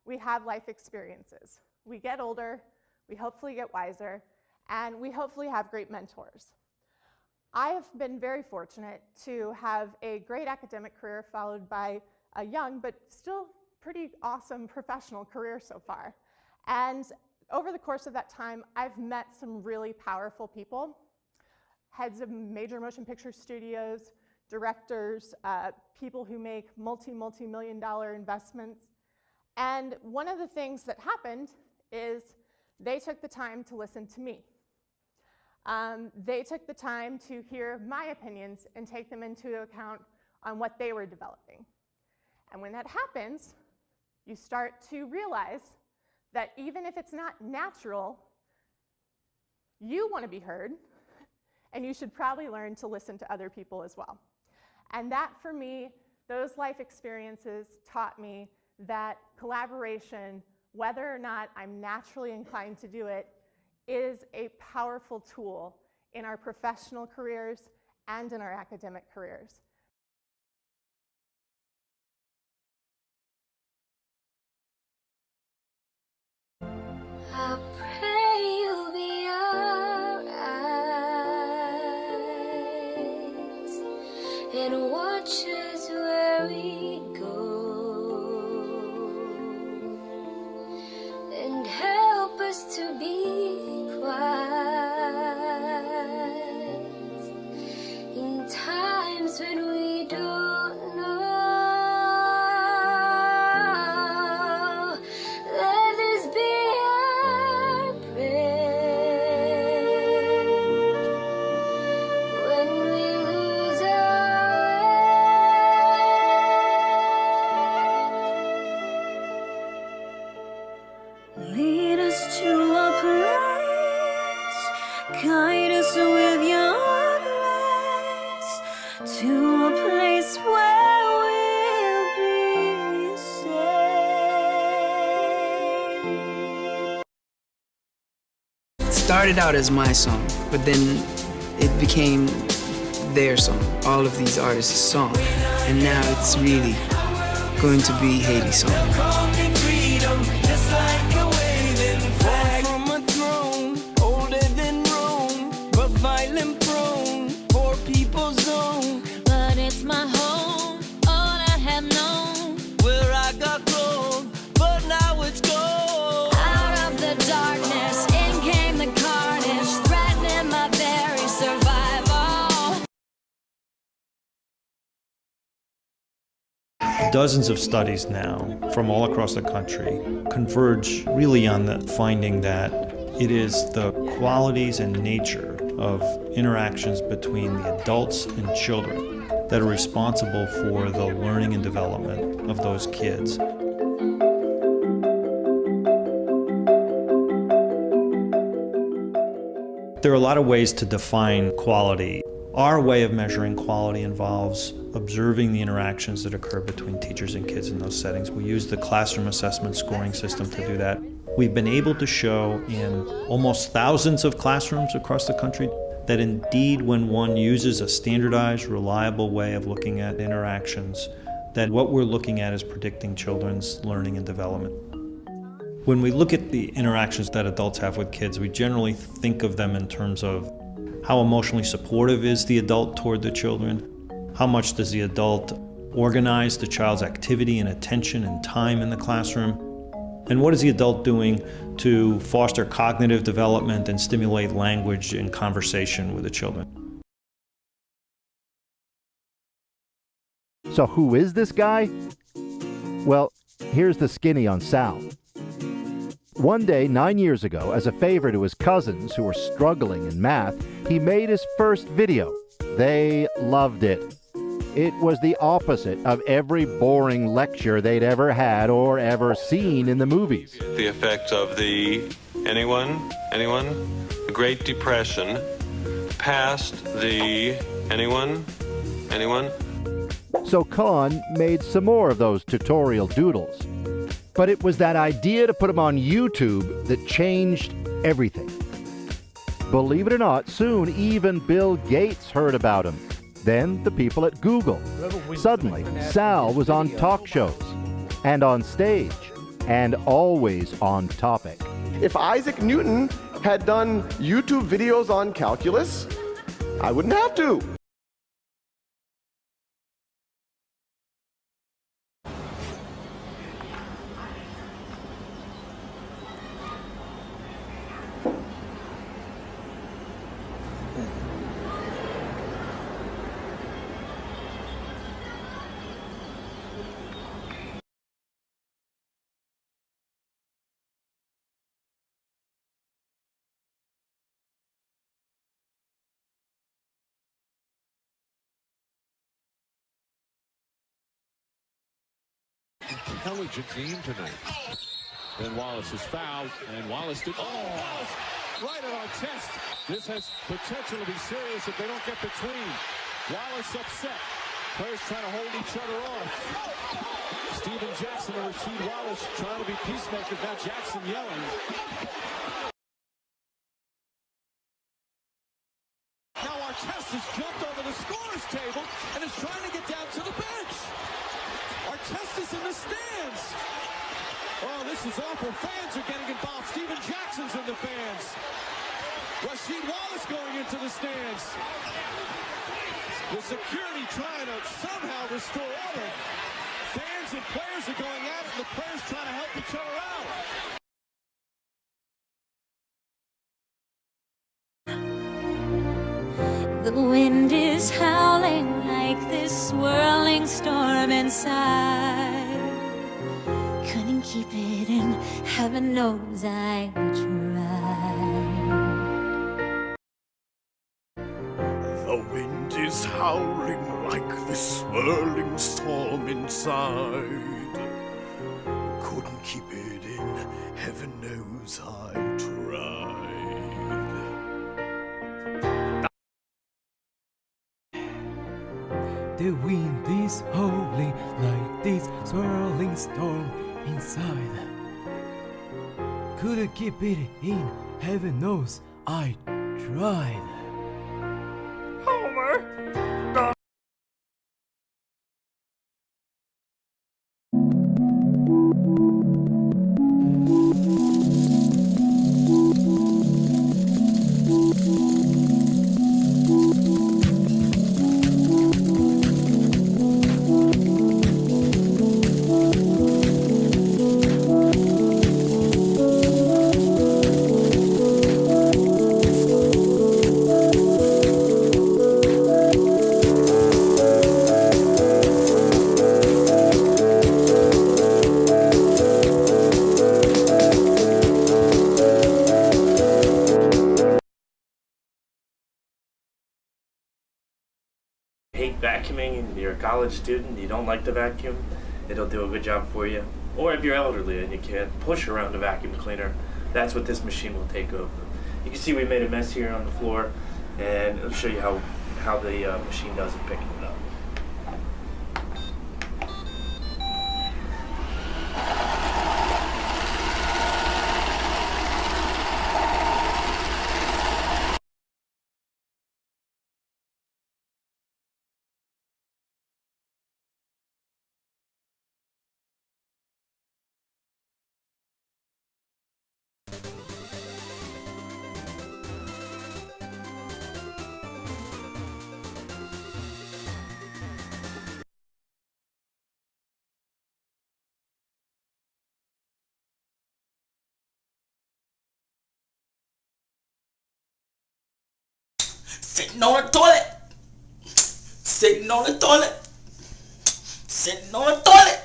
we have life experiences. We get older, we hopefully get wiser, and we hopefully have great mentors. I have been very fortunate to have a great academic career followed by a young but still pretty awesome professional career so far. And over the course of that time, I've met some really powerful people, heads of major motion picture studios, directors, people who make multi-million-dollar investments. And one of the things that happened is they took the time to listen to me. They took the time to hear my opinions and take them into account on what they were developing. And when that happens, you start to realize that even if it's not natural, you want to be heard, and you should probably learn to listen to other people as well. And that, for me, those life experiences taught me that collaboration, whether or not I'm naturally inclined to do it, is a powerful tool in our professional careers and in our academic careers. I pray you'll be our eyes and watch us where we go and help us to be wise in times when we don't know. Let this be our prayer when we lose our way. Lead us to a place, guide us with your grace, to a place where we'll be safe. It started out as my song, but then it became their song, all of these artists' song, and now it's really going to be Haiti's song. From a throne, older than Rome, but violent prone, poor people's zone. But it's my home, all I have known. Where I got gold, but now it's gold. Out of the darkness, in came the carnage, threatening my very survival. Dozens of studies now from all across the country converge really on the finding that it is the qualities and nature of interactions between the adults and children that are responsible for the learning and development of those kids. There are a lot of ways to define quality. Our way of measuring quality involves observing the interactions that occur between teachers and kids in those settings. We use the classroom assessment scoring system to do that. We've been able to show in almost thousands of classrooms across the country that indeed when one uses a standardized, reliable way of looking at interactions, that what we're looking at is predicting children's learning and development. When we look at the interactions that adults have with kids, we generally think of them in terms of how emotionally supportive is the adult toward the children, how much does the adult organize the child's activity and attention and time in the classroom, and what is the adult doing to foster cognitive development and stimulate language and conversation with the children. So who is this guy? Well, here's the skinny on Sal. One day, 9 years ago, as a favor to his cousins who were struggling in math, he made his first video. They loved it. It was the opposite of every boring lecture they'd ever had or ever seen in the movies. The effects of the anyone? The Great Depression past the anyone? So Khan made some more of those tutorial doodles. But it was that idea to put them on YouTube that changed everything. Believe it or not, soon even Bill Gates heard about him. Then the people at Google. Suddenly, Sal was on talk shows and on stage. and always on topic. If Isaac Newton had done YouTube videos on calculus, I wouldn't have to. Intelligent team tonight. Then Wallace is fouled, and Wallace did. Oh, Wallace right at our chest. This has potential to be serious if they don't get between. Wallace upset. Players trying to hold each other off. Steven Jackson and Rasheed Wallace trying to be peacemakers. Now Jackson yelling. Now Artest has jumped over the scorer's table and is trying to get down to the bench. Artest is in the stands. Oh, this is awful. Fans are getting involved. Steven Jackson's in the fans. Rasheed Wallace going into the stands. The security trying to somehow restore order. Fans and players are going at it, and the players trying to help each other out. The wind is howling like this swirling storm inside. Couldn't keep it in, heaven knows I tried. The wind is howling like this swirling storm inside. Couldn't keep it in, heaven knows I tried. The wind is howling like this swirling storm inside. Couldn't keep it in, heaven knows I tried. Homer! Hate vacuuming and you're a college student, you don't like the vacuum, it'll do a good job for you. Or if you're elderly and you can't push around a vacuum cleaner, that's what this machine will take over. You can see we made a mess here on the floor, and it'll show you how the machine does it picking it up. Sitting on the toilet. Sitting on the toilet. Sitting on the toilet.